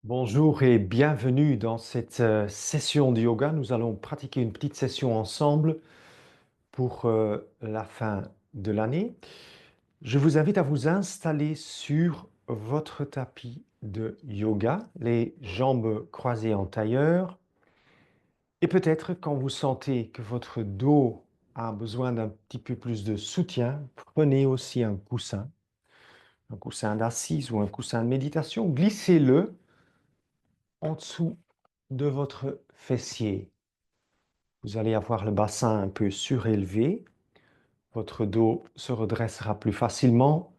Bonjour et bienvenue dans cette session de yoga. Nous allons pratiquer une petite session ensemble pour la fin de l'année. Je vous invite à vous installer sur votre tapis de yoga, les jambes croisées en tailleur. Et peut-être quand vous sentez que votre dos a besoin d'un petit peu plus de soutien, prenez aussi un coussin d'assise ou un coussin de méditation, glissez-le en dessous de votre fessier. Vous allez avoir le bassin un peu surélevé, votre dos se redressera plus facilement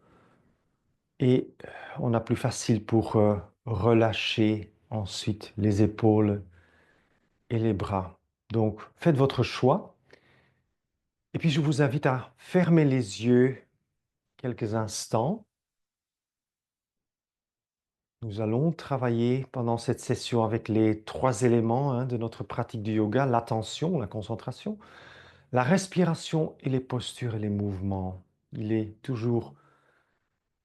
et on a plus facile pour relâcher ensuite les épaules et les bras. Donc faites votre choix et puis je vous invite à fermer les yeux quelques instants. Nous allons travailler pendant cette session avec les trois éléments de notre pratique du yoga, l'attention, la concentration, la respiration et les postures et les mouvements. Il est toujours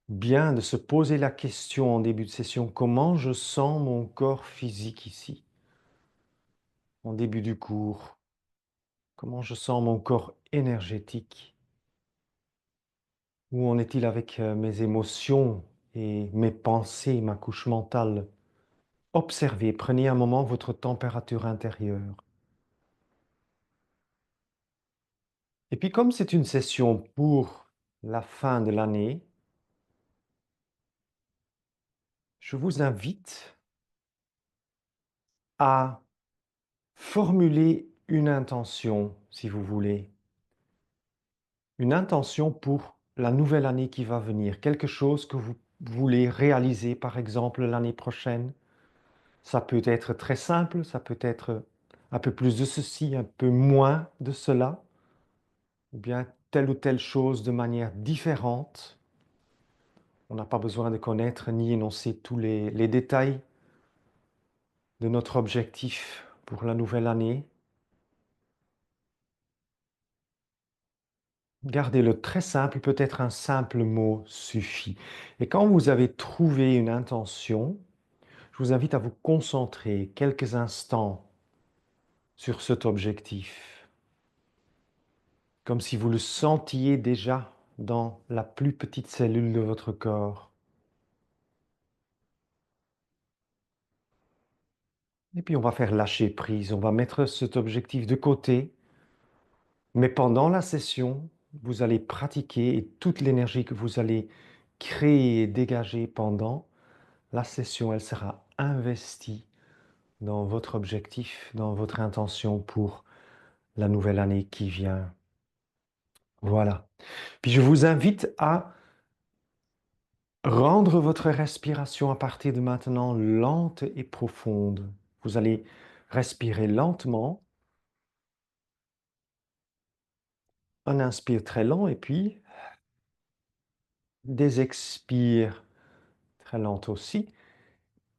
bien de se poser la question en début de session, comment je sens mon corps physique ici, en début du cours, comment je sens mon corps énergétique, où en est-il avec mes émotions et mes pensées, ma couche mentale. Observez, prenez un moment votre température intérieure. Et puis comme c'est une session pour la fin de l'année, je vous invite à formuler une intention, si vous voulez. Une intention pour la nouvelle année qui va venir. Quelque chose que vous voulez réaliser, par exemple, l'année prochaine. Ça peut être très simple, ça peut être un peu plus de ceci, un peu moins de cela, ou bien telle ou telle chose de manière différente. On n'a pas besoin de connaître ni énoncer tous les détails de notre objectif pour la nouvelle année. Gardez-le très simple, peut-être un simple mot suffit. Et quand vous avez trouvé une intention, je vous invite à vous concentrer quelques instants sur cet objectif, comme si vous le sentiez déjà dans la plus petite cellule de votre corps. Et puis on va faire lâcher prise, on va mettre cet objectif de côté, mais pendant la session, vous allez pratiquer et toute l'énergie que vous allez créer et dégager pendant la session, elle sera investie dans votre objectif, dans votre intention pour la nouvelle année qui vient. Voilà. Puis je vous invite à rendre votre respiration à partir de maintenant lente et profonde. Vous allez respirer lentement, un inspire très lent et puis des expires très lentes aussi.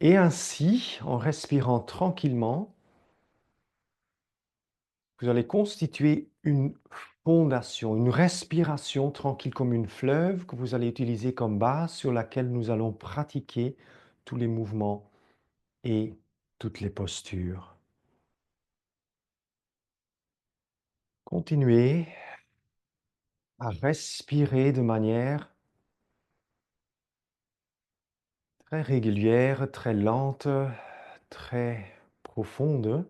Et ainsi, en respirant tranquillement, vous allez constituer une fondation, une respiration tranquille comme une fleuve que vous allez utiliser comme base sur laquelle nous allons pratiquer tous les mouvements et toutes les postures. Continuez à respirer de manière très régulière, très lente, très profonde.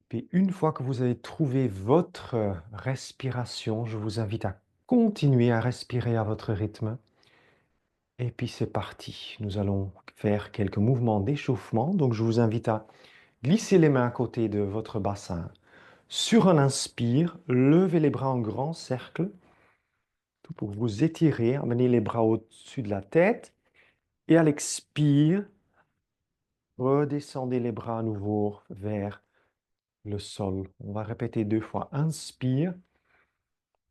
Puis une fois que vous avez trouvé votre respiration, je vous invite à continuer à respirer à votre rythme. Et puis c'est parti. Nous allons faire quelques mouvements d'échauffement. Donc je vous invite à glisser les mains à côté de votre bassin. Sur un inspire, levez les bras en grand cercle. Tout pour vous étirer, amenez les bras au-dessus de la tête. Et à l'expire, redescendez les bras à nouveau vers le sol. On va répéter 2 fois. Inspire,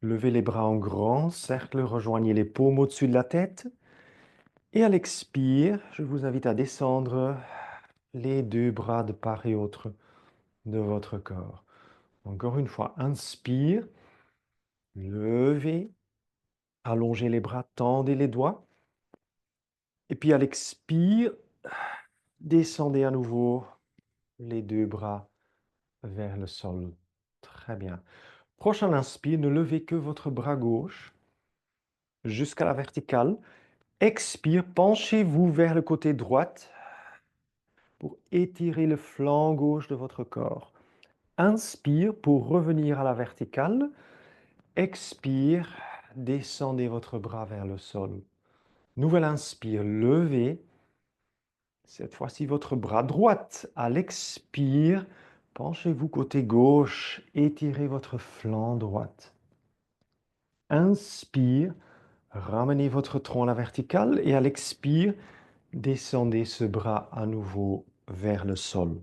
levez les bras en grand cercle, rejoignez les paumes au-dessus de la tête. Et à l'expire, je vous invite à descendre les 2 bras de part et autre de votre corps. Encore une fois, inspire, levez, allongez les bras, tendez les doigts. Et puis à l'expire, descendez à nouveau les deux bras vers le sol. Très bien. Prochain inspire, ne levez que votre bras gauche jusqu'à la verticale. Expire, penchez-vous vers le côté droit pour étirer le flanc gauche de votre corps. Inspire pour revenir à la verticale. Expire, descendez votre bras vers le sol. Nouvel inspire, levez. Cette fois-ci, votre bras droit. À l'expire, penchez-vous côté gauche, étirez votre flanc droit. Inspire, ramenez votre tronc à la verticale et à l'expire, descendez ce bras à nouveau vers le sol.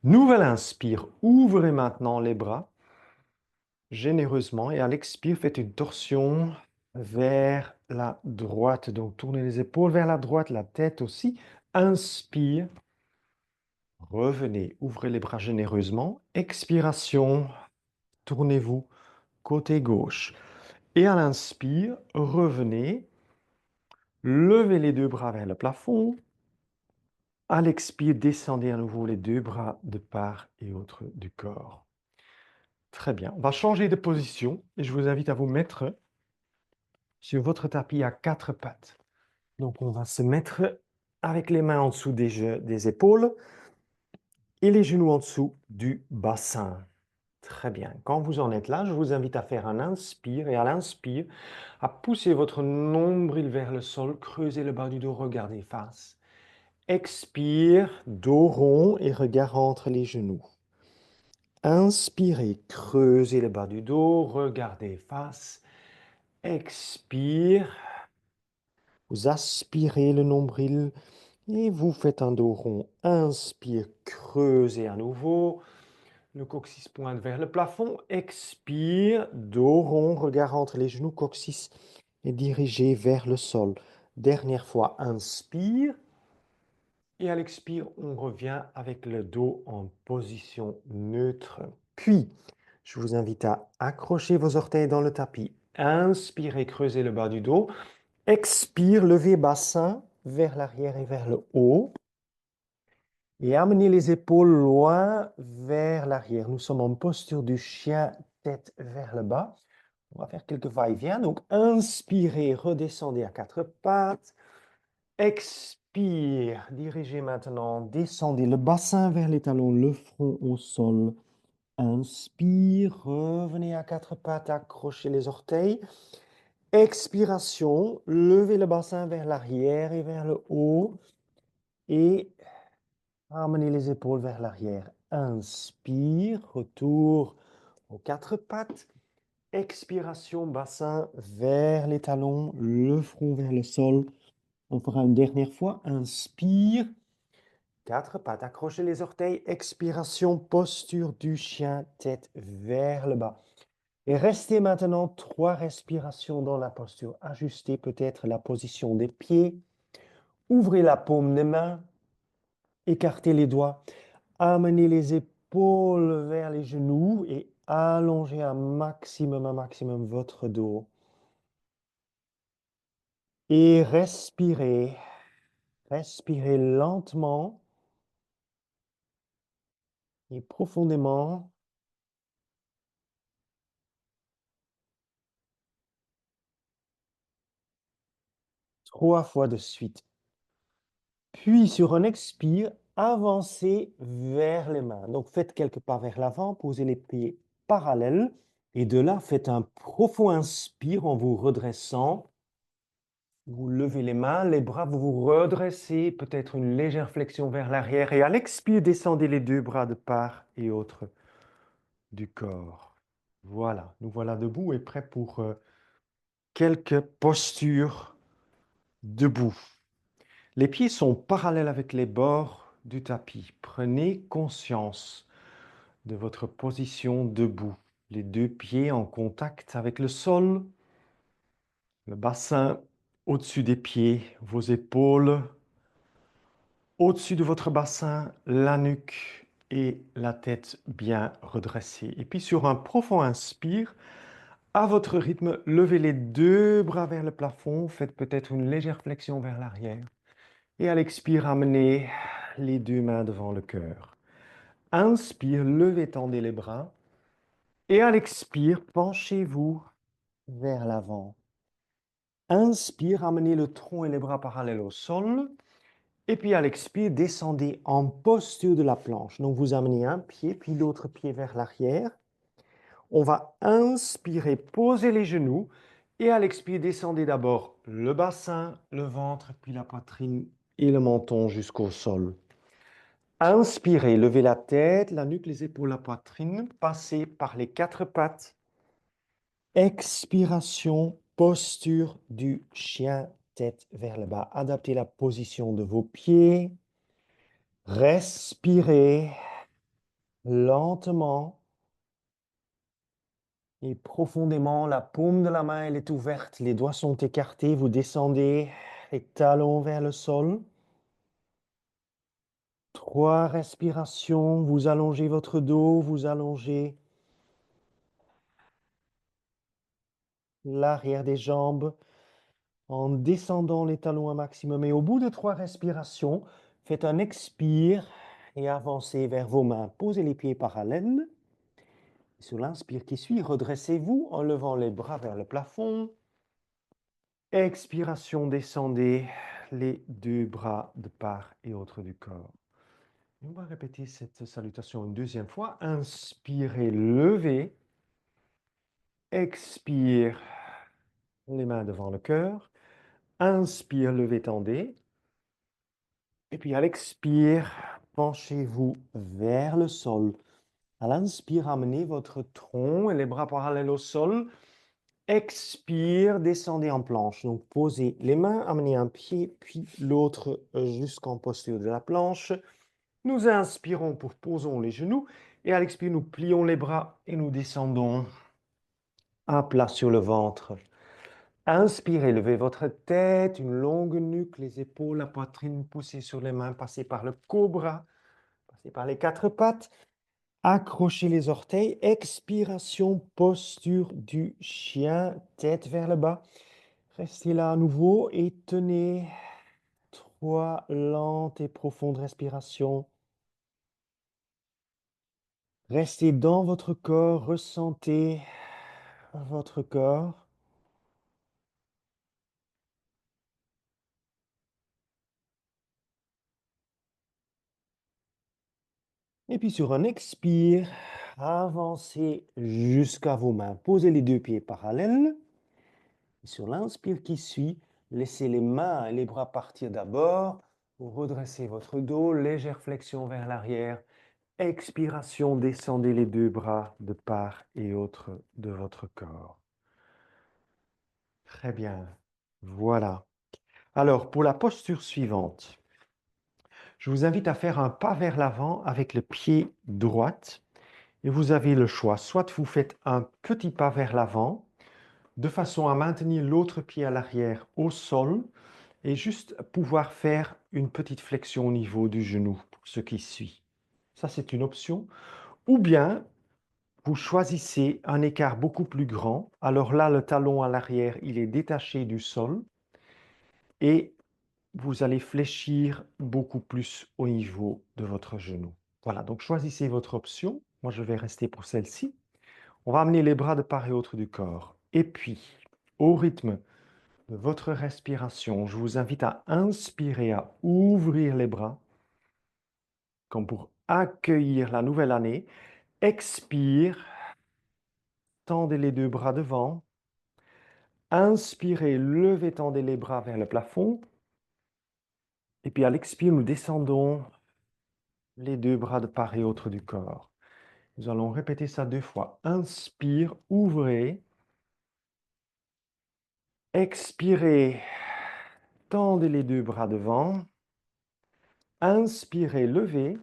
Nouvel inspire, ouvrez maintenant les bras généreusement et à l'expire, faites une torsion vers la droite. Donc, tournez les épaules vers la droite, la tête aussi. Inspire, revenez, ouvrez les bras généreusement. Expiration, tournez-vous côté gauche. Et à l'inspire, revenez, levez les deux bras vers le plafond. À l'expire, descendez à nouveau les deux bras de part et autre du corps. Très bien. On va changer de position et je vous invite à vous mettre sur votre tapis à quatre pattes. Donc, on va se mettre avec les mains en dessous des épaules et les genoux en dessous du bassin. Très bien. Quand vous en êtes là, je vous invite à faire un inspire et à l'inspire, à pousser votre nombril vers le sol, creuser le bas du dos, regardez face. Expire, dos rond et regard entre les genoux. Inspirez, creusez le bas du dos, regardez face. Expire, vous aspirez le nombril et vous faites un dos rond. Inspire, creusez à nouveau. Le coccyx pointe vers le plafond. Expire, dos rond, regard entre les genoux, coccyx est dirigé vers le sol. Dernière fois, inspire. Et à l'expire, on revient avec le dos en position neutre. Puis, je vous invite à accrocher vos orteils dans le tapis. Inspirez, creusez le bas du dos. Expire, levez bassin vers l'arrière et vers le haut. Et amenez les épaules loin vers l'arrière. Nous sommes en posture du chien, tête vers le bas. On va faire quelques va-et-vient. Donc, inspirez, redescendez à quatre pattes. Expire, dirigez maintenant, descendez le bassin vers les talons, le front au sol. Inspire, revenez à quatre pattes, accrochez les orteils. Expiration, levez le bassin vers l'arrière et vers le haut. Et amenez les épaules vers l'arrière. Inspire, retour aux quatre pattes. Expiration, bassin vers les talons, le front vers le sol. On fera une dernière fois. Inspire. Quatre pattes, accrochez les orteils. Expiration, posture du chien, tête vers le bas. Et restez maintenant 3 respirations dans la posture. Ajustez peut-être la position des pieds. Ouvrez la paume des mains. Écartez les doigts. Amenez les épaules vers les genoux et allongez un maximum votre dos. Et respirez. Respirez lentement et profondément. 3 fois de suite. Puis sur un expire, avancez vers les mains. Donc faites quelques pas vers l'avant, posez les pieds parallèles. Et de là, faites un profond inspire en vous redressant. Vous levez les mains, les bras, vous vous redressez, peut-être une légère flexion vers l'arrière. Et à l'expire, descendez les deux bras de part et autre du corps. Voilà, nous voilà debout et prêts pour quelques postures debout. Les pieds sont parallèles avec les bords du tapis. Prenez conscience de votre position debout. Les deux pieds en contact avec le sol, le bassin au-dessus des pieds, vos épaules au-dessus de votre bassin, la nuque et la tête bien redressée. Et puis sur un profond inspire, à votre rythme, levez les deux bras vers le plafond, faites peut-être une légère flexion vers l'arrière. Et à l'expire, amenez les deux mains devant le cœur. Inspire, levez, tendez les bras. Et à l'expire, penchez-vous vers l'avant. Inspire, amenez le tronc et les bras parallèles au sol. Et puis à l'expire, descendez en posture de la planche. Donc vous amenez un pied, puis l'autre pied vers l'arrière. On va inspirer, poser les genoux. Et à l'expire, descendez d'abord le bassin, le ventre, puis la poitrine et le menton jusqu'au sol. Inspirez, levez la tête, la nuque, les épaules, la poitrine. Passez par les quatre pattes. Expiration, posture du chien, tête vers le bas. Adaptez la position de vos pieds. Respirez lentement et profondément. La paume de la main, elle est ouverte. Les doigts sont écartés. Vous descendez les talons vers le sol. 3 respirations. Vous allongez votre dos. Vous allongez l'arrière des jambes en descendant les talons un maximum. Et au bout de 3 respirations, faites un expire et avancez vers vos mains. Posez les pieds parallèles. Sur l'inspire qui suit, redressez-vous en levant les bras vers le plafond. Expiration, descendez les deux bras de part et autre du corps. On va répéter cette salutation une deuxième fois. Inspirez, levez. Expire, les mains devant le cœur. Inspire, levez, tendez. Et puis à l'expire, penchez-vous vers le sol. À l'inspire, amenez votre tronc et les bras parallèles au sol. Expire, descendez en planche. Donc posez les mains, amenez un pied, puis l'autre jusqu'en posture de la planche. Nous inspirons pour posons les genoux. Et à l'expire, nous plions les bras et nous descendons à plat sur le ventre. Inspirez, levez votre tête, une longue nuque, les épaules, la poitrine, poussez sur les mains, passez par le cobra, passez par les quatre pattes, accrochez les orteils, expiration, posture du chien, tête vers le bas. Restez là à nouveau et tenez 3 lentes et profondes respirations. Restez dans votre corps, ressentez votre corps. Et puis sur un expire, avancez jusqu'à vos mains. Posez les deux pieds parallèles. Et sur l'inspire qui suit, laissez les mains et les bras partir d'abord. Vous redressez votre dos, légère flexion vers l'arrière. Expiration, descendez les deux bras de part et autre de votre corps. Très bien. Voilà. Alors, pour la posture suivante, je vous invite à faire un pas vers l'avant avec le pied droit. Et vous avez le choix. Soit vous faites un petit pas vers l'avant, de façon à maintenir l'autre pied à l'arrière au sol et juste pouvoir faire une petite flexion au niveau du genou pour ce qui suit. Ça, c'est une option. Ou bien, vous choisissez un écart beaucoup plus grand. Alors là, le talon à l'arrière, il est détaché du sol et vous allez fléchir beaucoup plus au niveau de votre genou. Voilà, donc choisissez votre option. Moi, je vais rester pour celle-ci. On va amener les bras de part et autre du corps. Et puis, au rythme de votre respiration, je vous invite à inspirer, à ouvrir les bras, comme pour accueillir la nouvelle année. Expire, tendez les deux bras devant. Inspirez, levez, tendez les bras vers le plafond. Et puis à l'expire, nous descendons les deux bras de part et autre du corps. Nous allons répéter ça 2 fois. Inspire, ouvrez. Expirez, tendez les deux bras devant. Inspirez, levez.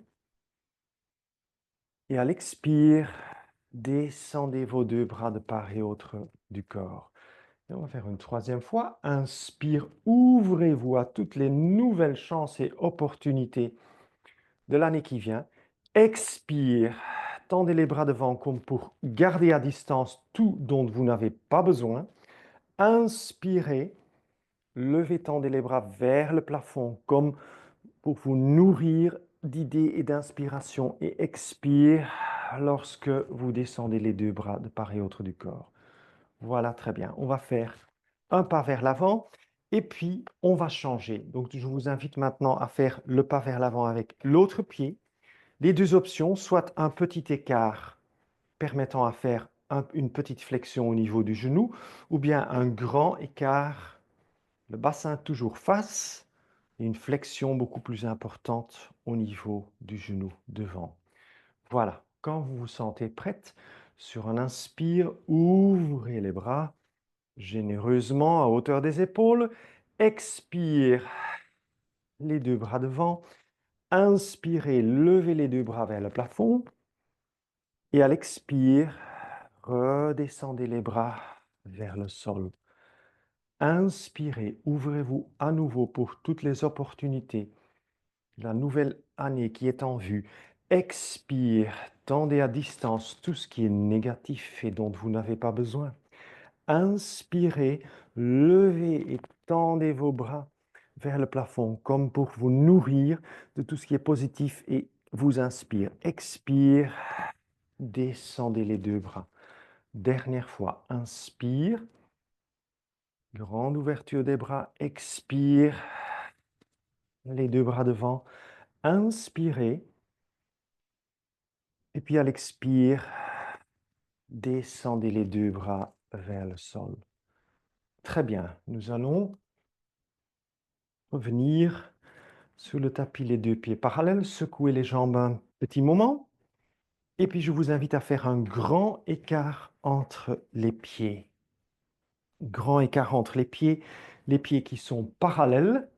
Et à l'expire, descendez vos deux bras de part et autre du corps. Et on va faire une troisième fois. Inspire, ouvrez-vous à toutes les nouvelles chances et opportunités de l'année qui vient. Expire, tendez les bras devant comme pour garder à distance tout dont vous n'avez pas besoin. Inspirez, levez, tendez les bras vers le plafond, comme pour vous nourrir d'idées et d'inspiration. Et expire lorsque vous descendez les deux bras de part et autre du corps. Voilà, très bien. On va faire un pas vers l'avant et puis on va changer. Donc, je vous invite maintenant à faire le pas vers l'avant avec l'autre pied. Les deux options, soit un petit écart permettant à faire une petite flexion au niveau du genou, ou bien un grand écart, le bassin toujours face, et une flexion beaucoup plus importante au niveau du genou devant. Voilà, quand vous vous sentez prête, sur un inspire, ouvrez les bras généreusement à hauteur des épaules. Expire, les deux bras devant. Inspirez, levez les deux bras vers le plafond. Et à l'expire, redescendez les bras vers le sol. Inspirez, ouvrez-vous à nouveau pour toutes les opportunités. La nouvelle année qui est en vue. Expire, tendez à distance tout ce qui est négatif et dont vous n'avez pas besoin. Inspirez, levez et tendez vos bras vers le plafond comme pour vous nourrir de tout ce qui est positif et vous inspire. Expire, descendez les deux bras. Dernière fois, inspire, grande ouverture des bras, expire, les deux bras devant, inspirez, et puis à l'expire, descendez les deux bras vers le sol. Très bien, nous allons revenir sur le tapis, les deux pieds parallèles, secouer les jambes un petit moment, et puis je vous invite à faire un grand écart entre les pieds. Grand écart entre les pieds qui sont parallèles.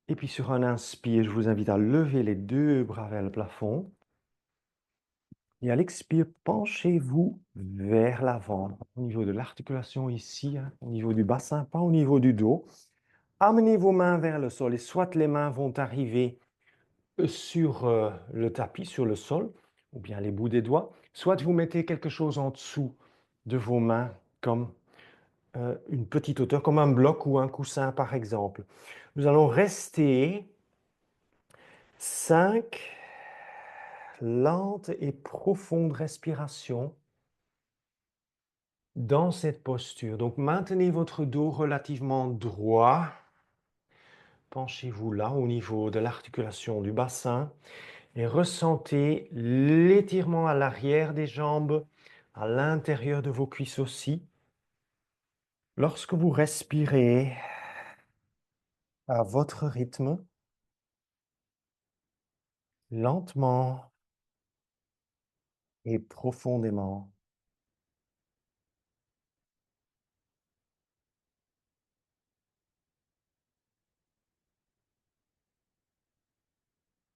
Et puis sur un inspire, je vous invite à lever les deux bras vers le plafond. Et à l'expire, penchez-vous vers l'avant, au niveau de l'articulation ici, hein, au niveau du bassin, pas au niveau du dos. Amenez vos mains vers le sol et soit les mains vont arriver sur le tapis, sur le sol, ou bien les bouts des doigts, soit vous mettez quelque chose en dessous de vos mains, comme une petite hauteur, comme un bloc ou un coussin par exemple. Nous allons rester 5 lentes et profondes respirations dans cette posture. Donc maintenez votre dos relativement droit. Penchez-vous là au niveau de l'articulation du bassin et ressentez l'étirement à l'arrière des jambes, à l'intérieur de vos cuisses aussi. Lorsque vous respirez à votre rythme, lentement et profondément.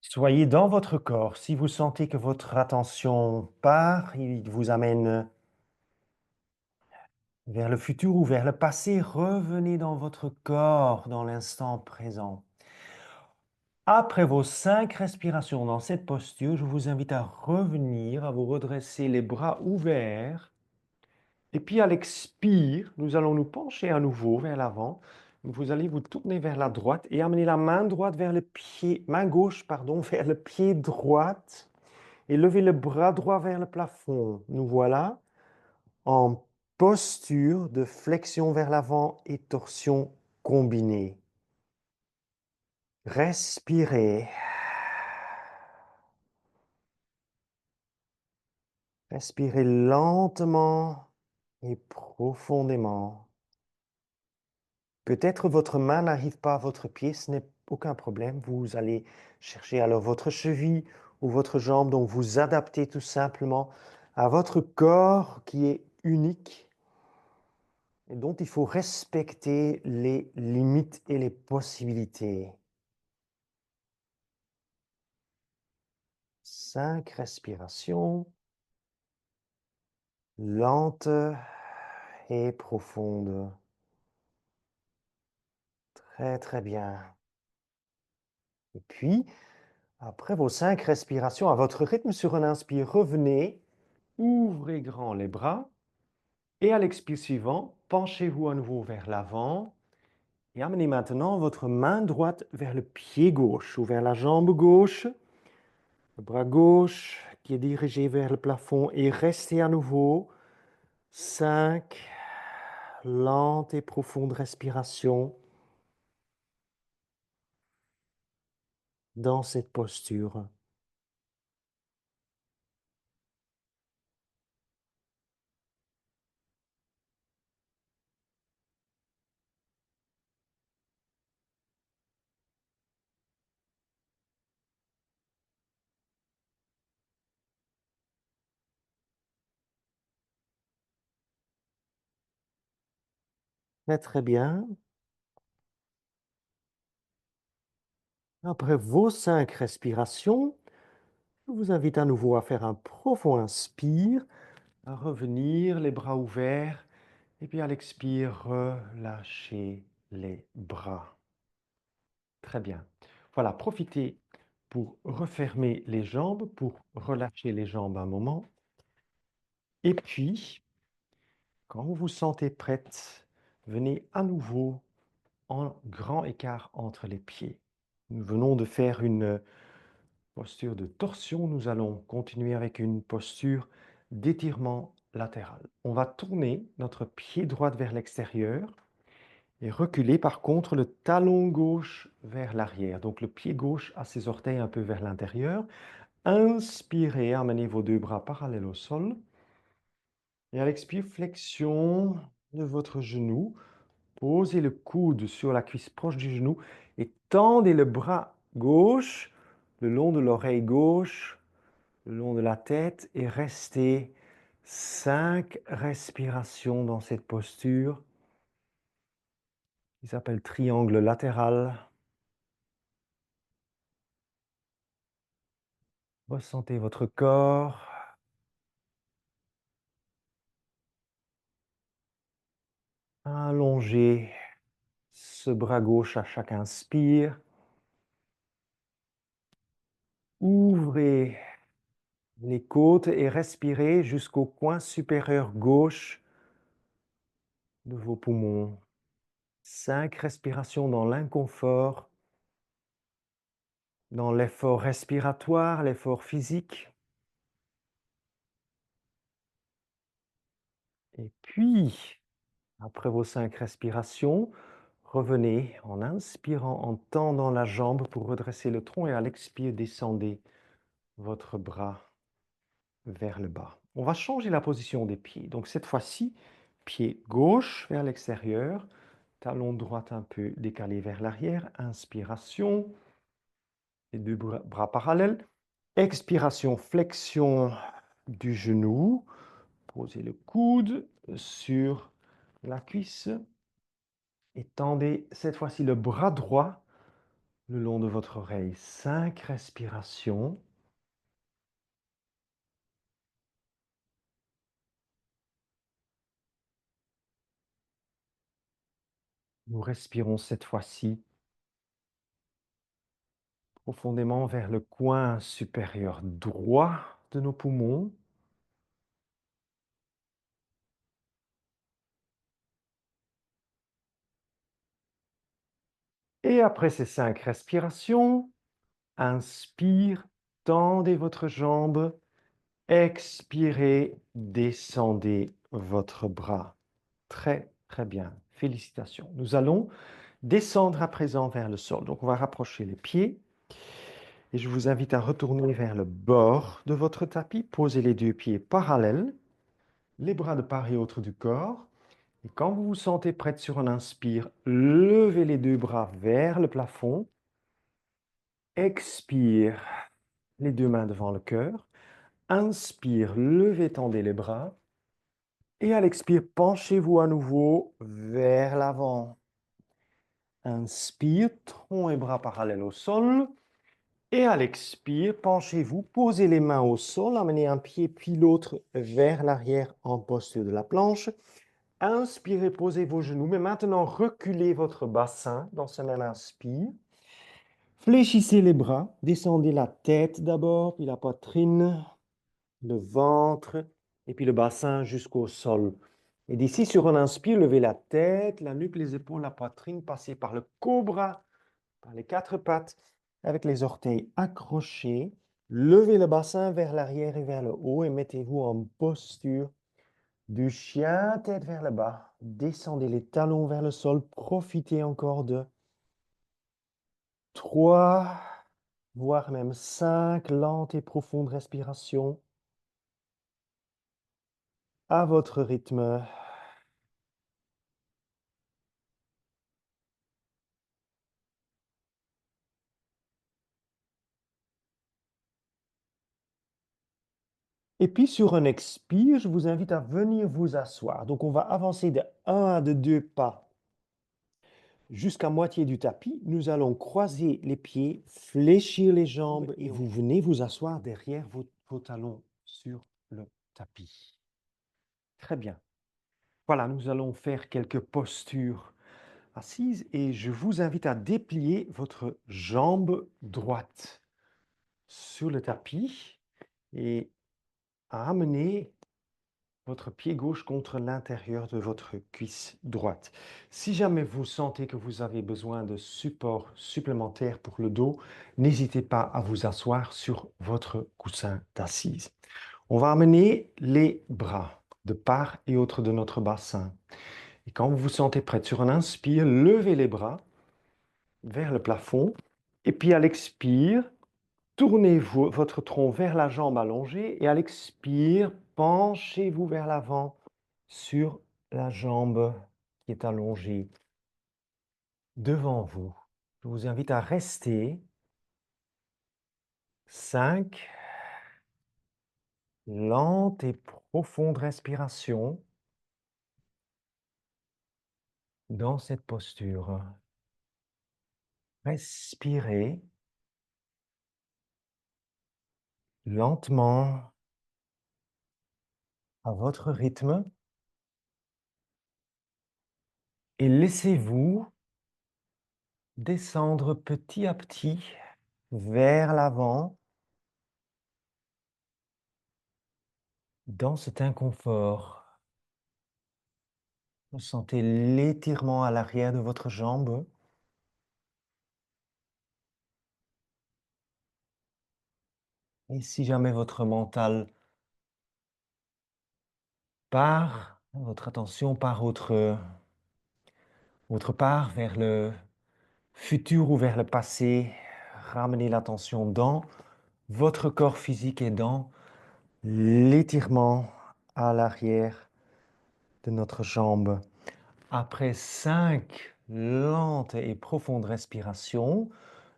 Soyez dans votre corps. Si vous sentez que votre attention part, il vous amène vers le futur ou vers le passé, revenez dans votre corps, dans l'instant présent. Après vos 5 respirations dans cette posture, je vous invite à revenir, à vous redresser les bras ouverts. Et puis à l'expire, nous allons nous pencher à nouveau vers l'avant. Vous allez vous tourner vers la droite et amener la main droite vers le pied, main gauche, pardon, vers le pied droit et lever le bras droit vers le plafond. Nous voilà en posture de flexion vers l'avant et torsion combinée. Respirez. Respirez lentement et profondément. Peut-être votre main n'arrive pas à votre pied, ce n'est aucun problème. Vous allez chercher alors votre cheville ou votre jambe, donc vous adaptez tout simplement à votre corps qui est unique et dont il faut respecter les limites et les possibilités. 5 respirations lentes et profondes. Très, très bien. Et puis, après vos 5 respirations, à votre rythme sur un inspire, revenez, ouvrez grand les bras. Et à l'expire suivant, penchez-vous à nouveau vers l'avant et amenez maintenant votre main droite vers le pied gauche ou vers la jambe gauche, le bras gauche qui est dirigé vers le plafond et restez à nouveau 5 lentes et profondes respirations dans cette posture. Très très bien. Après vos 5 respirations, je vous invite à nouveau à faire un profond inspire, à revenir les bras ouverts et puis à l'expire, relâchez les bras. Très bien. Voilà, profitez pour refermer les jambes, pour relâcher les jambes un moment. Et puis, quand vous vous sentez prête, venez à nouveau en grand écart entre les pieds. Nous venons de faire une posture de torsion. Nous allons continuer avec une posture d'étirement latéral. On va tourner notre pied droit vers l'extérieur et reculer par contre le talon gauche vers l'arrière. Donc le pied gauche a ses orteils un peu vers l'intérieur. Inspirez, amenez vos deux bras parallèles au sol. Et à l'expire, flexion de votre genou. Posez le coude sur la cuisse proche du genou et tendez le bras gauche le long de l'oreille gauche, le long de la tête et restez 5 respirations dans cette posture qui s'appelle triangle latéral. Ressentez votre corps. Allongez ce bras gauche à chaque inspire. Ouvrez les côtes et respirez jusqu'au coin supérieur gauche de vos poumons. 5 respirations dans l'inconfort, dans l'effort respiratoire, l'effort physique. Et puis, après vos 5 respirations, revenez en inspirant, en tendant la jambe pour redresser le tronc et à l'expire, descendez votre bras vers le bas. On va changer la position des pieds. Donc cette fois-ci, pied gauche vers l'extérieur, talon droit un peu décalé vers l'arrière, inspiration, les deux bras parallèles, expiration, flexion du genou, posez le coude sur la cuisse et tendez cette fois-ci le bras droit le long de votre oreille. 5 respirations. Nous respirons cette fois-ci profondément vers le coin supérieur droit de nos poumons. Et après ces 5 respirations, inspire, tendez votre jambe, expirez, descendez votre bras. Très, très bien. Félicitations. Nous allons descendre à présent vers le sol. Donc, on va rapprocher les pieds et je vous invite à retourner vers le bord de votre tapis. Posez les deux pieds parallèles, les bras de part et autre du corps. Et quand vous vous sentez prête sur un inspire, levez les deux bras vers le plafond. Expire, les deux mains devant le cœur. Inspire, levez, tendez les bras. Et à l'expire, penchez-vous à nouveau vers l'avant. Inspire, tronc et bras parallèles au sol. Et à l'expire, penchez-vous, posez les mains au sol, amenez un pied puis l'autre vers l'arrière en posture de la planche. Inspirez, posez vos genoux, mais maintenant reculez votre bassin dans ce même inspire. Fléchissez les bras, descendez la tête d'abord, puis la poitrine, le ventre, et puis le bassin jusqu'au sol. Et d'ici, sur un inspire, levez la tête, la nuque, les épaules, la poitrine, passez par le cobra, par les quatre pattes, avec les orteils accrochés. Levez le bassin vers l'arrière et vers le haut et mettez-vous en posture du chien, tête vers le bas. Descendez les talons vers le sol. Profitez encore de 3, voire même 5 lentes et profondes respirations à votre rythme. Et puis sur un expire, je vous invite à venir vous asseoir. Donc on va avancer de 1 à 2 pas jusqu'à moitié du tapis. Nous allons croiser les pieds, fléchir les jambes et vous venez vous asseoir derrière vos talons sur le tapis. Très bien. Voilà, nous allons faire quelques postures assises et je vous invite à déplier votre jambe droite sur le tapis et à amener votre pied gauche contre l'intérieur de votre cuisse droite. Si jamais vous sentez que vous avez besoin de support supplémentaire pour le dos, n'hésitez pas à vous asseoir sur votre coussin d'assise. On va amener les bras de part et autre de notre bassin. Et quand vous vous sentez prête, sur un inspire, levez les bras vers le plafond. Et puis à l'expire, tournez votre tronc vers la jambe allongée et à l'expire, penchez-vous vers l'avant sur la jambe qui est allongée devant vous. Je vous invite à rester 5 lentes et profondes respirations dans cette posture. Respirez lentement à votre rythme et laissez-vous descendre petit à petit vers l'avant dans cet inconfort. Ressentez l'étirement à l'arrière de votre jambe. Et si jamais votre mental part, votre attention part autre part vers le futur ou vers le passé, ramenez l'attention dans votre corps physique et dans l'étirement à l'arrière de notre jambe. Après 5 lentes et profondes respirations,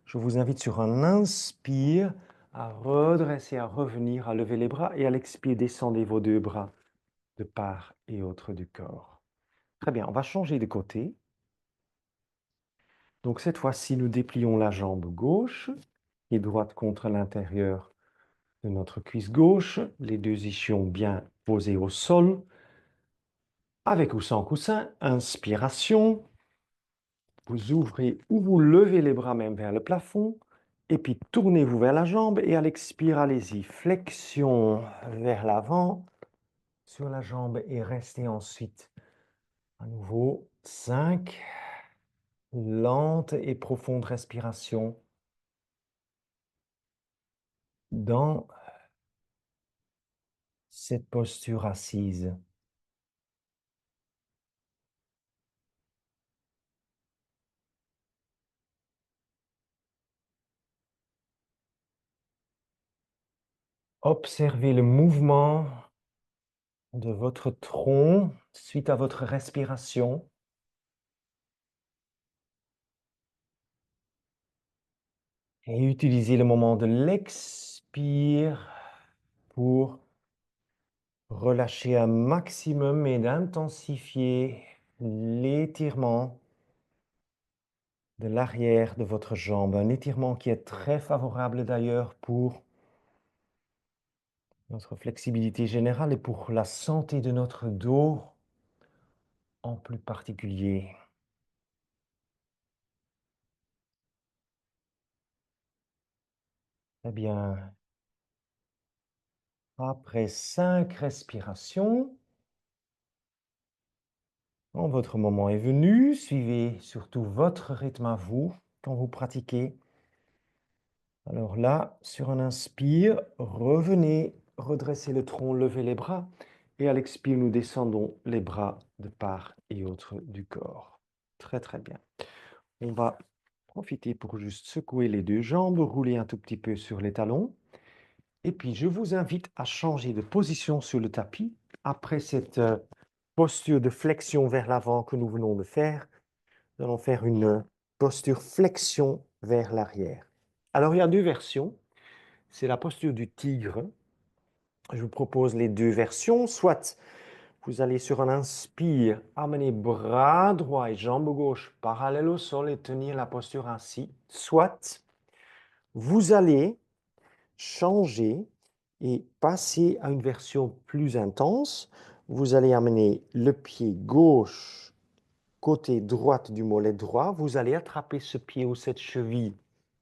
je vous invite sur un inspire à redresser, à revenir, à lever les bras et à l'expire, descendez vos 2 bras de part et autre du corps. Très bien, on va changer de côté. Donc cette fois-ci, nous déplions la jambe gauche et droite contre l'intérieur de notre cuisse gauche, les 2 ischions bien posés au sol. Avec ou sans coussin, inspiration. Vous ouvrez ou vous levez les bras même vers le plafond. Et puis tournez-vous vers la jambe et à l'expire, allez-y. Flexion vers l'avant sur la jambe et restez ensuite à nouveau 5 lentes et profondes respirations dans cette posture assise. Observez le mouvement de votre tronc suite à votre respiration. Et utilisez le moment de l'expire pour relâcher un maximum et d'intensifier l'étirement de l'arrière de votre jambe. Un étirement qui est très favorable d'ailleurs pour notre flexibilité générale et pour la santé de notre dos en plus particulier. Eh bien, après 5 respirations, Quand votre moment est venu, suivez surtout votre rythme à vous quand vous pratiquez. Alors là, sur un inspire, revenez, redressez le tronc, levez les bras. Et à l'expire, nous descendons les bras de part et autre du corps. Très, très bien. On va profiter pour juste secouer les deux jambes, rouler un tout petit peu sur les talons. Et puis, je vous invite à changer de position sur le tapis. Après cette posture de flexion vers l'avant que nous venons de faire, nous allons faire une posture flexion vers l'arrière. Alors, il y a deux versions. C'est la posture du tigre. Je vous propose les deux versions. Soit vous allez sur un inspire, amener bras droit et jambe gauche parallèles au sol et tenir la posture ainsi. Soit vous allez changer et passer à une version plus intense. Vous allez amener le pied gauche côté droite du mollet droit. Vous allez attraper ce pied ou cette cheville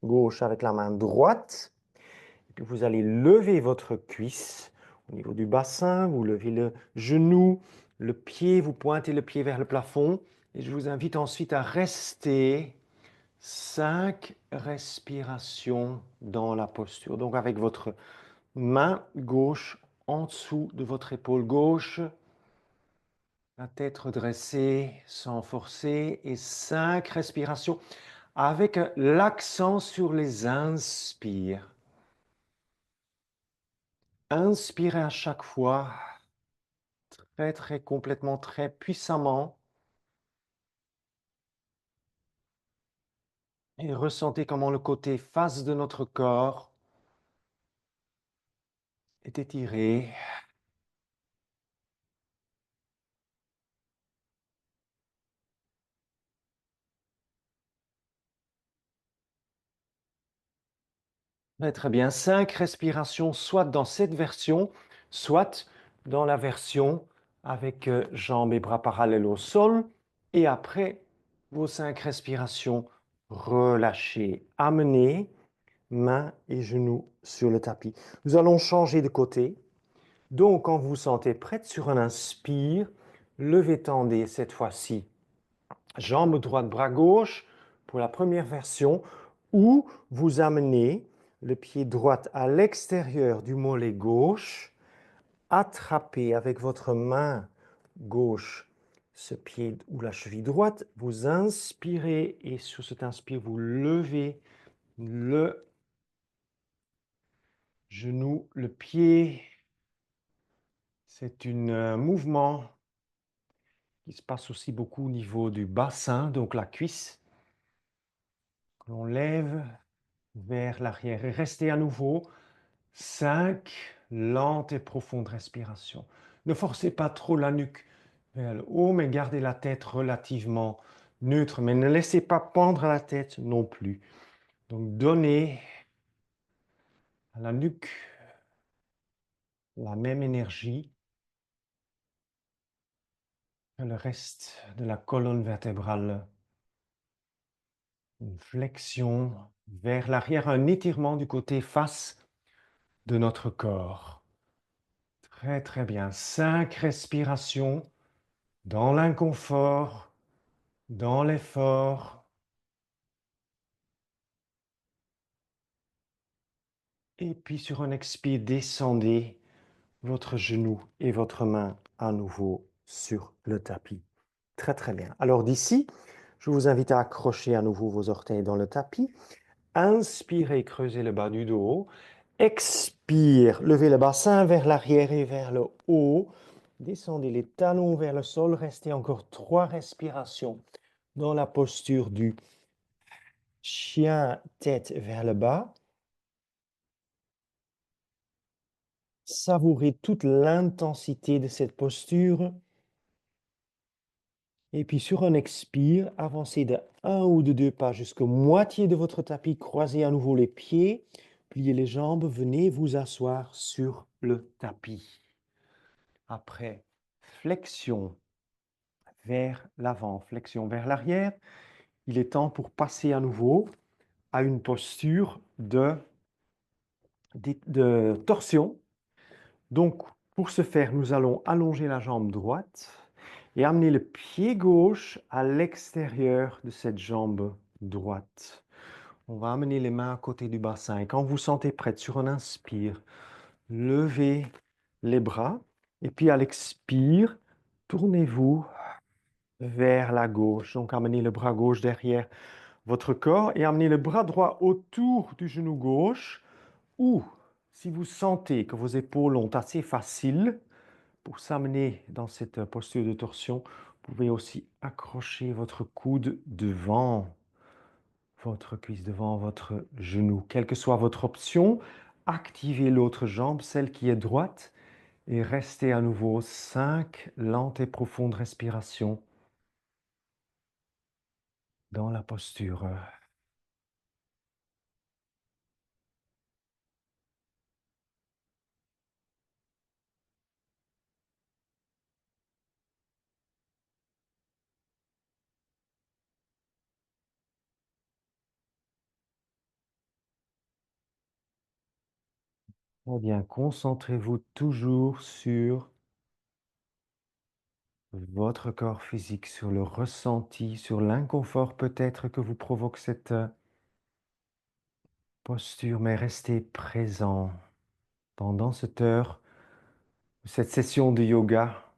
gauche avec la main droite. Et puis vous allez lever votre cuisse au niveau du bassin. Vous levez le genou, le pied. Vous pointez le pied vers le plafond. Et je vous invite ensuite à rester 5 respirations dans la posture. Donc avec votre main gauche en dessous de votre épaule gauche, la tête redressée sans forcer et 5 respirations avec l'accent sur les inspires. Inspirez à chaque fois, très très complètement, très puissamment. Et ressentez comment le côté face de notre corps est étiré. Très bien, 5 respirations, soit dans cette version, soit dans la version avec jambes et bras parallèles au sol. Et après vos 5 respirations, relâchez, amenez mains et genoux sur le tapis. Nous allons changer de côté. Donc, quand vous vous sentez prête sur un inspire, levez, tendez cette fois-ci jambe droite, bras gauche pour la première version, ou vous amenez le pied droit à l'extérieur du mollet gauche, attrapez avec votre main gauche ce pied ou la cheville droite, vous inspirez et sur cet inspire, vous levez le genou, le pied. C'est un mouvement qui se passe aussi beaucoup au niveau du bassin, donc la cuisse. On lève vers l'arrière et restez à nouveau 5 lentes et profondes respirations. Ne forcez pas trop la nuque vers le haut, mais gardez la tête relativement neutre, mais ne laissez pas pendre la tête non plus. Donc donnez à la nuque la même énergie que le reste de la colonne vertébrale. Une flexion vers l'arrière, un étirement du côté face de notre corps. Très très bien. 5 respirations dans l'inconfort, dans l'effort. Et puis sur un expire, descendez votre genou et votre main à nouveau sur le tapis. Très très bien. Alors d'ici, je vous invite à accrocher à nouveau vos orteils dans le tapis. Inspirez, creusez le bas du dos. Expire, levez le bassin vers l'arrière et vers le haut. Descendez les talons vers le sol. Restez encore 3 respirations dans la posture du chien tête vers le bas. Savourez toute l'intensité de cette posture. Et puis sur un expire, avancez de 1 ou de 2 pas jusqu'à moitié de votre tapis. Croisez à nouveau les pieds, pliez les jambes, venez vous asseoir sur le tapis. Après, flexion vers l'avant, flexion vers l'arrière. Il est temps pour passer à nouveau à une posture de torsion. Donc, pour ce faire, nous allons allonger la jambe droite, Et amenez le pied gauche à l'extérieur de cette jambe droite. On va amener les mains à côté du bassin. Et quand vous sentez prête, sur un inspire, levez les bras. Et puis à l'expire, tournez-vous vers la gauche. Donc amenez le bras gauche derrière votre corps et amenez le bras droit autour du genou gauche. Ou si vous sentez que vos épaules ont assez facile pour s'amener dans cette posture de torsion, vous pouvez aussi accrocher votre coude devant votre cuisse, devant votre genou. Quelle que soit votre option, activez l'autre jambe, celle qui est droite, et restez à nouveau 5 lentes et profondes respirations dans la posture. Très bien, concentrez-vous toujours sur votre corps physique, sur le ressenti, sur l'inconfort peut-être que vous provoque cette posture, mais restez présent pendant cette heure, cette session de yoga.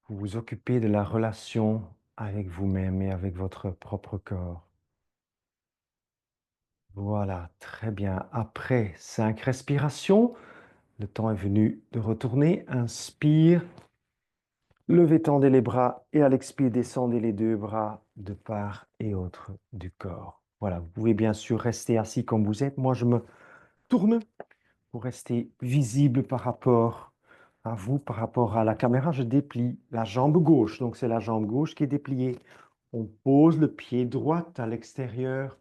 Vous vous occupez de la relation avec vous-même et avec votre propre corps. Voilà, très bien. Après 5 respirations, le temps est venu de retourner. Inspire, levez, tendez les bras et à l'expire, descendez les deux bras de part et autre du corps. Voilà, vous pouvez bien sûr rester assis comme vous êtes. Moi, je me tourne pour rester visible par rapport à vous, par rapport à la caméra. Je déplie la jambe gauche, donc c'est la jambe gauche qui est dépliée. On pose le pied droit à l'extérieur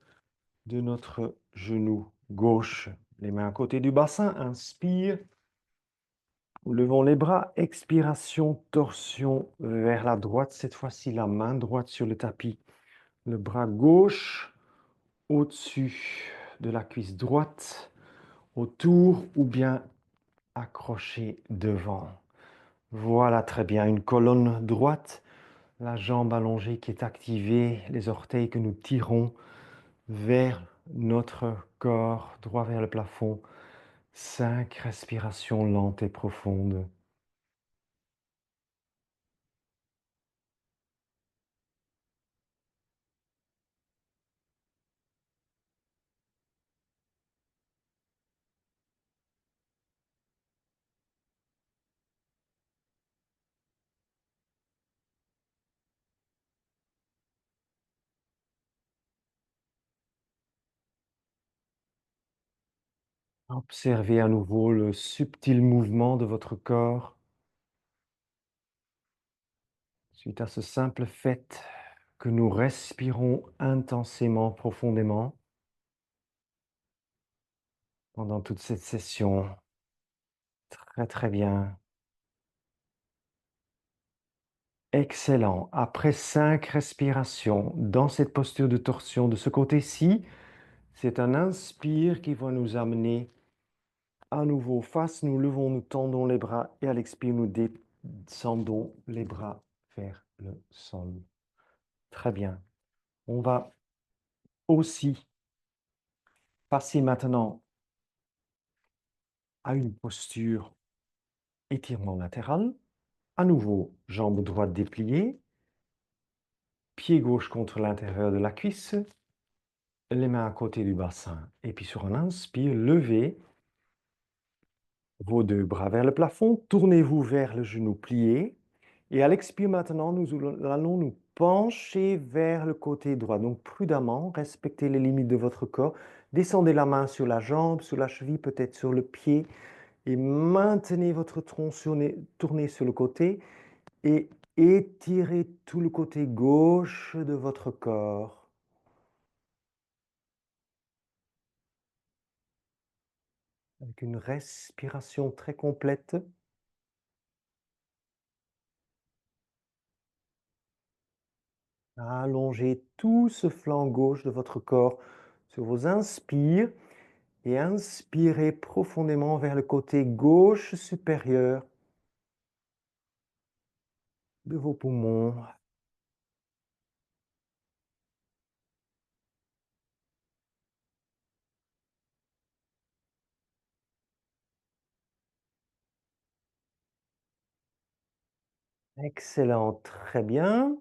de notre genou gauche. Les mains à côté du bassin. Inspire. Levons les bras. Expiration, torsion vers la droite. Cette fois-ci, la main droite sur le tapis. Le bras gauche au-dessus de la cuisse droite, autour ou bien accroché devant. Voilà, très bien. Une colonne droite, la jambe allongée qui est activée, les orteils que nous tirons vers notre corps, droit vers le plafond. 5 respirations lentes et profondes. Observez à nouveau le subtil mouvement de votre corps suite à ce simple fait que nous respirons intensément, profondément pendant toute cette session. Très très bien. Excellent. Après 5 respirations dans cette posture de torsion de ce côté-ci, c'est un inspire qui va nous amener à nouveau face. Nous levons, nous tendons les bras et à l'expire, nous descendons les bras vers le sol. Très bien. On va aussi passer maintenant à une posture étirement latéral. À nouveau, jambe droite dépliée, pied gauche contre l'intérieur de la cuisse, les mains à côté du bassin. Et puis sur un inspire, levez vos deux bras vers le plafond, tournez-vous vers le genou plié. Et à l'expire maintenant, nous allons nous pencher vers le côté droit. Donc prudemment, respectez les limites de votre corps. Descendez la main sur la jambe, sur la cheville, peut-être sur le pied. Et maintenez votre tronc tourné sur le côté. Et étirez tout le côté gauche de votre corps. Avec une respiration très complète. Allongez tout ce flanc gauche de votre corps sur vos inspires et inspirez profondément vers le côté gauche supérieur. de vos poumons. Excellent, très bien.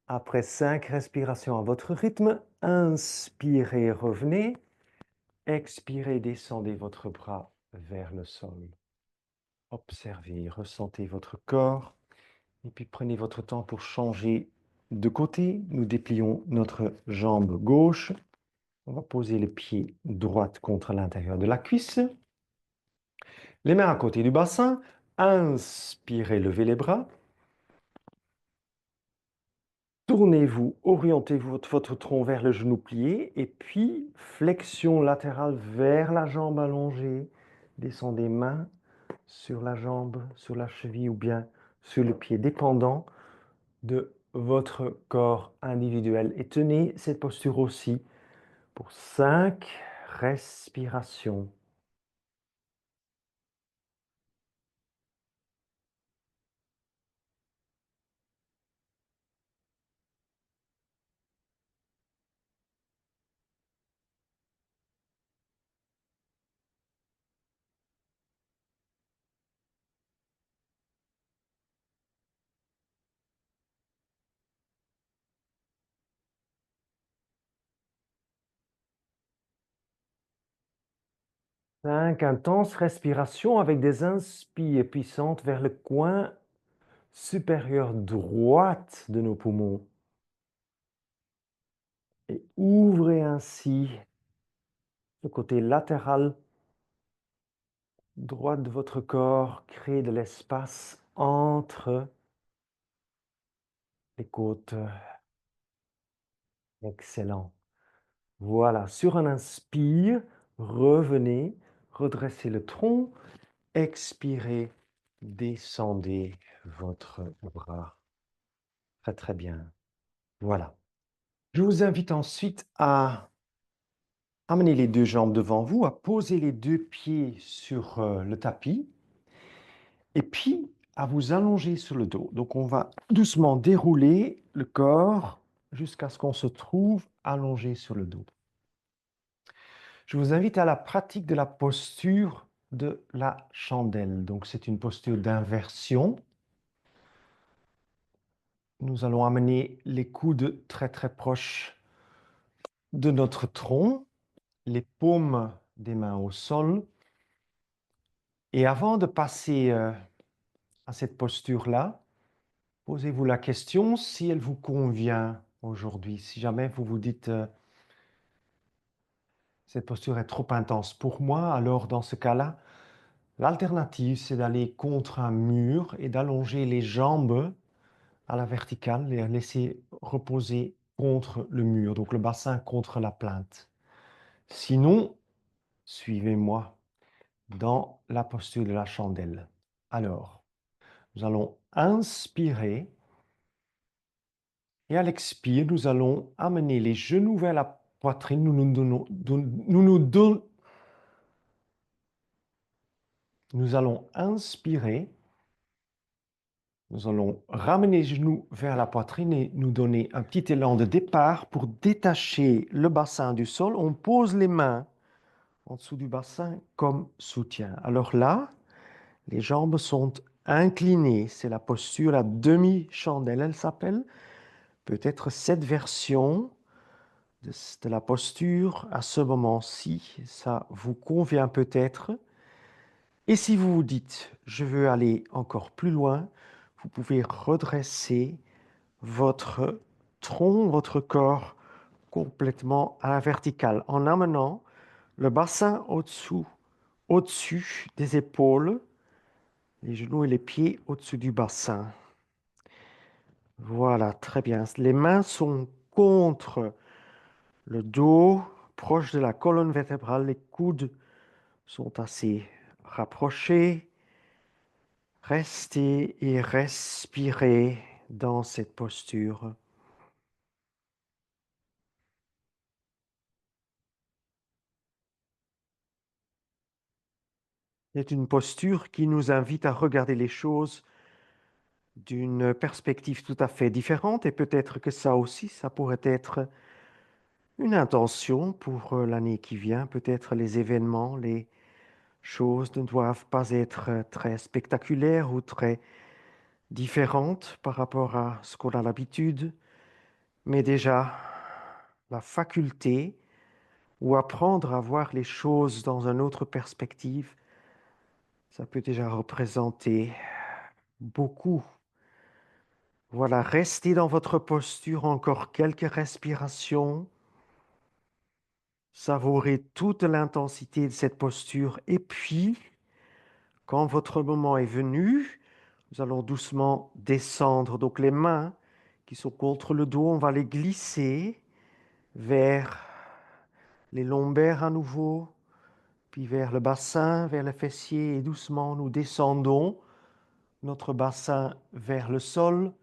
Après 5 respirations à votre rythme, inspirez, revenez. Expirez, descendez votre bras vers le sol. Observez, ressentez votre corps. Et puis prenez votre temps pour changer de côté. Nous déplions notre jambe gauche. On va poser le pied droit contre l'intérieur de la cuisse. Les mains à côté du bassin. Inspirez, levez les bras. Tournez-vous, orientez-vous votre tronc vers le genou plié et puis flexion latérale vers la jambe allongée. Descendez main sur la jambe, sur la cheville ou bien sur le pied, dépendant de votre corps individuel. Et tenez cette posture aussi pour 5 respirations. 5 intenses respirations avec des inspires puissantes vers le coin supérieur droite de nos poumons. Et ouvrez ainsi le côté latéral droit de votre corps. Créez de l'espace entre les côtes. Excellent. Voilà, sur un inspire, revenez, redressez le tronc, expirez, descendez votre bras. Très très bien. Voilà. Je vous invite ensuite à amener les deux jambes devant vous, à poser les deux pieds sur le tapis et puis à vous allonger sur le dos. Donc on va doucement dérouler le corps jusqu'à ce qu'on se trouve allongé sur le dos. Je vous invite à la pratique de la posture de la chandelle. Donc c'est une posture d'inversion. Nous allons amener les coudes très très proches de notre tronc, les paumes des mains au sol. Et avant de passer à cette posture-là, posez-vous la question si elle vous convient aujourd'hui. Si jamais vous vous dites cette posture est trop intense pour moi, alors dans ce cas-là, l'alternative, c'est d'aller contre un mur et d'allonger les jambes à la verticale et à laisser reposer contre le mur, donc le bassin contre la plinthe. Sinon, suivez-moi dans la posture de la chandelle. Alors, nous allons inspirer et à l'expire, nous allons amener les genoux vers la poitrine. Nous allons inspirer. Nous allons ramener les genoux vers la poitrine et nous donner un petit élan de départ pour détacher le bassin du sol. On pose les mains en dessous du bassin comme soutien. Alors là, les jambes sont inclinées. C'est la posture, la demi-chandelle, elle s'appelle. Peut-être cette version de la posture à ce moment-ci, ça vous convient peut-être. Et si vous vous dites, je veux aller encore plus loin, vous pouvez redresser votre tronc, votre corps complètement à la verticale en amenant le bassin au-dessus des épaules, les genoux et les pieds au-dessus du bassin. Voilà, très bien. Les mains sont contre le dos, proche de la colonne vertébrale. Les coudes sont assez rapprochés. Restez et respirez dans cette posture. C'est une posture qui nous invite à regarder les choses d'une perspective tout à fait différente et peut-être que ça aussi, ça pourrait être une intention pour l'année qui vient. Peut-être les événements, les choses ne doivent pas être très spectaculaires ou très différentes par rapport à ce qu'on a l'habitude, mais déjà la faculté ou apprendre à voir les choses dans une autre perspective, ça peut déjà représenter beaucoup. Voilà, restez dans votre posture encore quelques respirations. Savourez toute l'intensité de cette posture. Et puis, quand votre moment est venu, nous allons doucement descendre. Donc les mains qui sont contre le dos, on va les glisser vers les lombaires à nouveau, puis vers le bassin, vers le fessier, et doucement nous descendons notre bassin vers le sol,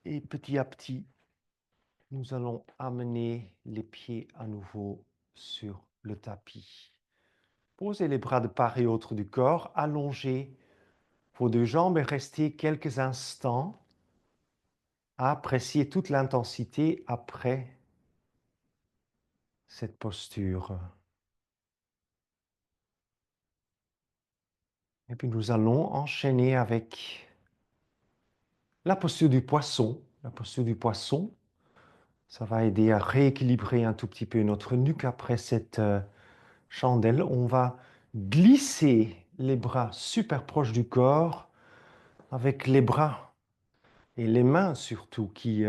et petit à petit, nous allons amener les pieds à nouveau sur le tapis. Posez les bras de part et autre du corps, allongez vos deux jambes et restez quelques instants à apprécier toute l'intensité après cette posture. Et puis nous allons enchaîner avec la posture du poisson. La posture du poisson, ça va aider à rééquilibrer un tout petit peu notre nuque après cette chandelle. On va glisser les bras super proches du corps avec les bras et les mains surtout qui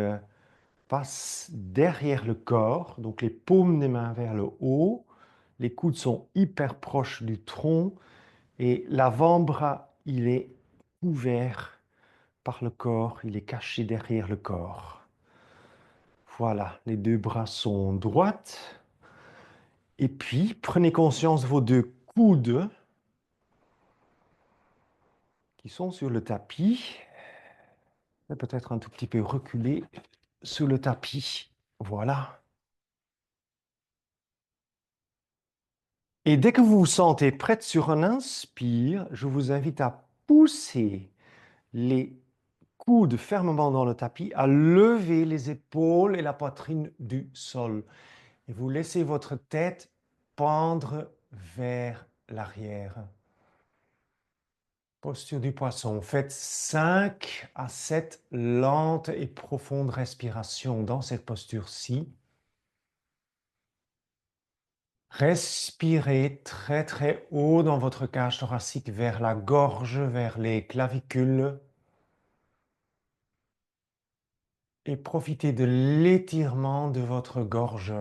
passent derrière le corps, donc les paumes des mains vers le haut. Les coudes sont hyper proches du tronc et l'avant-bras, il est ouvert par le corps, il est caché derrière le corps. Voilà, les deux bras sont droites. Et puis, prenez conscience de vos deux coudes qui sont sur le tapis. Peut-être un tout petit peu reculer sur le tapis. Voilà. Et dès que vous vous sentez prête sur un inspire, je vous invite à pousser les coudes fermement dans le tapis, à lever les épaules et la poitrine du sol. Et vous laissez votre tête pendre vers l'arrière. Posture du poisson. Faites 5 à 7 lentes et profondes respirations dans cette posture-ci. Respirez très très haut dans votre cage thoracique vers la gorge, vers les clavicules. Et profitez de l'étirement de votre gorge.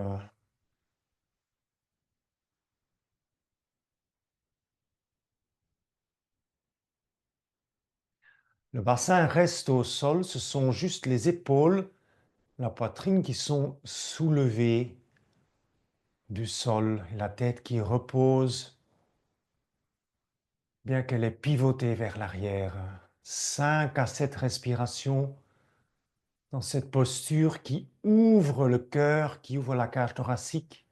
Le bassin reste au sol, ce sont juste les épaules, la poitrine qui sont soulevées du sol et la tête qui repose, bien qu'elle est pivotée vers l'arrière. 5 à 7 respirations dans cette posture qui ouvre le cœur, qui ouvre la cage thoracique.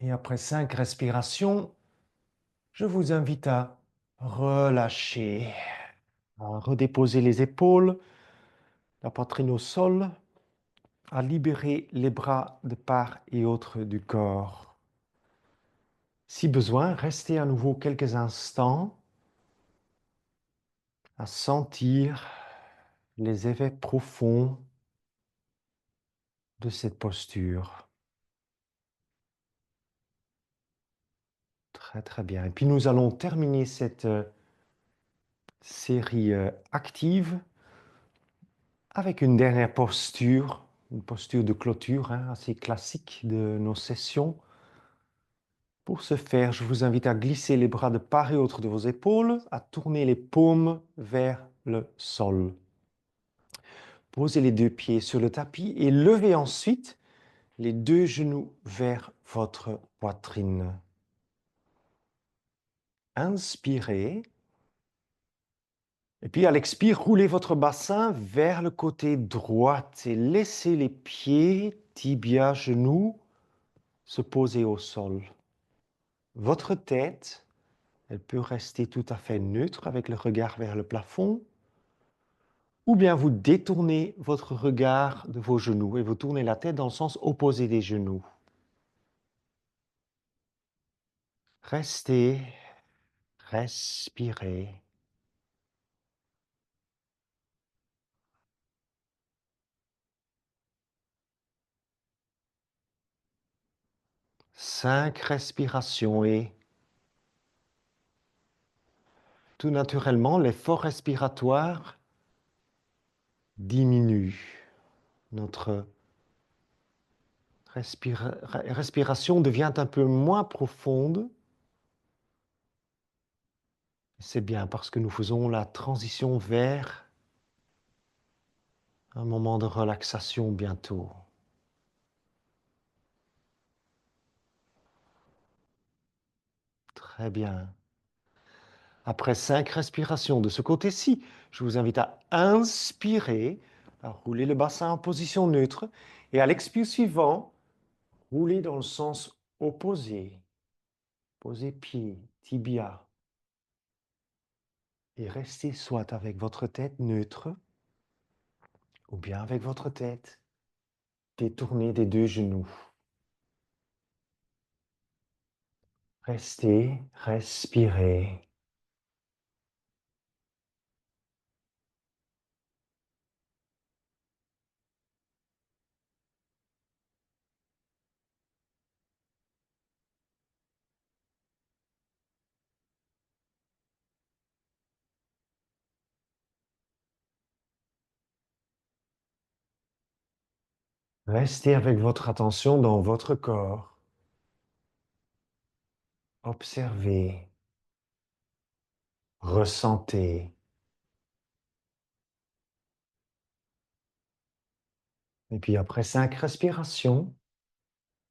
Et après 5 respirations, je vous invite à relâcher, à redéposer les épaules, la poitrine au sol, à libérer les bras de part et autre du corps. Si besoin, restez à nouveau quelques instants à sentir les effets profonds de cette posture. Très très bien. Et puis nous allons terminer cette série active avec une dernière posture, une posture de clôture assez classique de nos sessions. Pour ce faire, je vous invite à glisser les bras de part et autre de vos épaules, à tourner les paumes vers le sol. Posez les deux pieds sur le tapis et levez ensuite les deux genoux vers votre poitrine. Inspirez. Et puis à l'expire, roulez votre bassin vers le côté droit et laissez les pieds, tibia, genoux, se poser au sol. Votre tête, elle peut rester tout à fait neutre avec le regard vers le plafond, ou bien vous détournez votre regard de vos genoux et vous tournez la tête dans le sens opposé des genoux. Restez, respirez. Cinq respirations et tout naturellement, l'effort respiratoire diminue. Notre respiration devient un peu moins profonde. C'est bien parce que nous faisons la transition vers un moment de relaxation bientôt. Très bien. Après 5 respirations de ce côté-ci, je vous invite à inspirer, à rouler le bassin en position neutre et à l'expire suivant, rouler dans le sens opposé. Posez pied, tibia et restez soit avec votre tête neutre ou bien avec votre tête détournée des deux genoux. Restez, respirez. Restez avec votre attention dans votre corps. Observez, ressentez. Et puis après 5 respirations,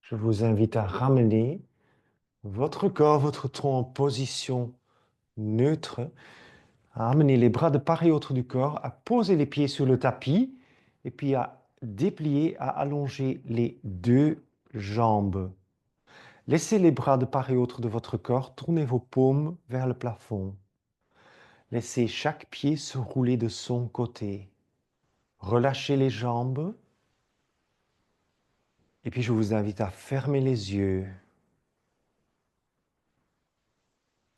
je vous invite à ramener votre corps, votre tronc en position neutre, à amener les bras de part et autre du corps, à poser les pieds sur le tapis et puis à déplier, à allonger les deux jambes. Laissez les bras de part et autre de votre corps, tournez vos paumes vers le plafond. Laissez chaque pied se rouler de son côté. Relâchez les jambes et puis je vous invite à fermer les yeux.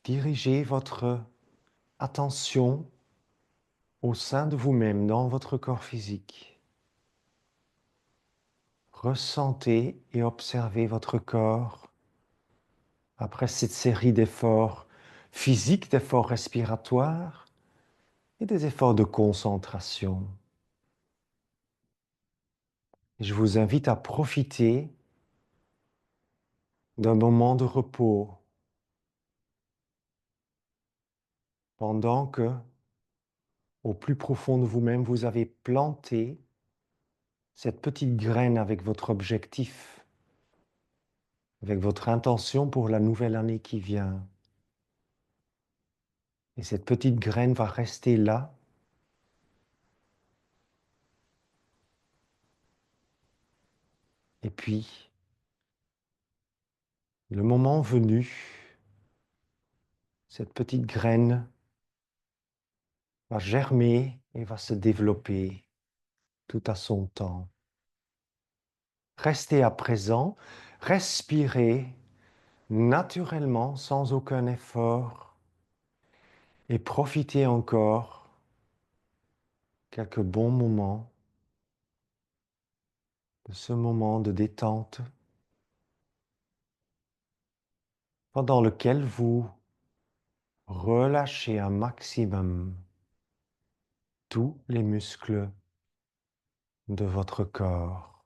Dirigez votre attention au sein de vous-même, dans votre corps physique. Ressentez et observez votre corps après cette série d'efforts physiques, d'efforts respiratoires et des efforts de concentration. Et je vous invite à profiter d'un moment de repos pendant que, au plus profond de vous-même, vous avez planté cette petite graine avec votre objectif, avec votre intention pour la nouvelle année qui vient. Et cette petite graine va rester là. Et puis, le moment venu, cette petite graine va germer et va se développer tout à son temps. Restez à présent, respirez naturellement sans aucun effort et profitez encore quelques bons moments de ce moment de détente pendant lequel vous relâchez un maximum tous les muscles de votre corps.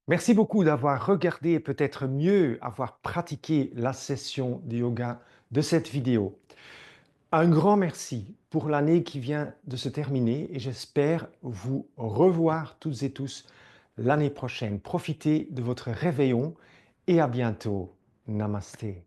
Merci beaucoup d'avoir regardé et peut-être mieux avoir pratiqué la session de yoga de cette vidéo. Un grand merci pour l'année qui vient de se terminer et j'espère vous revoir toutes et tous l'année prochaine. Profitez de votre réveillon et à bientôt. Namasté.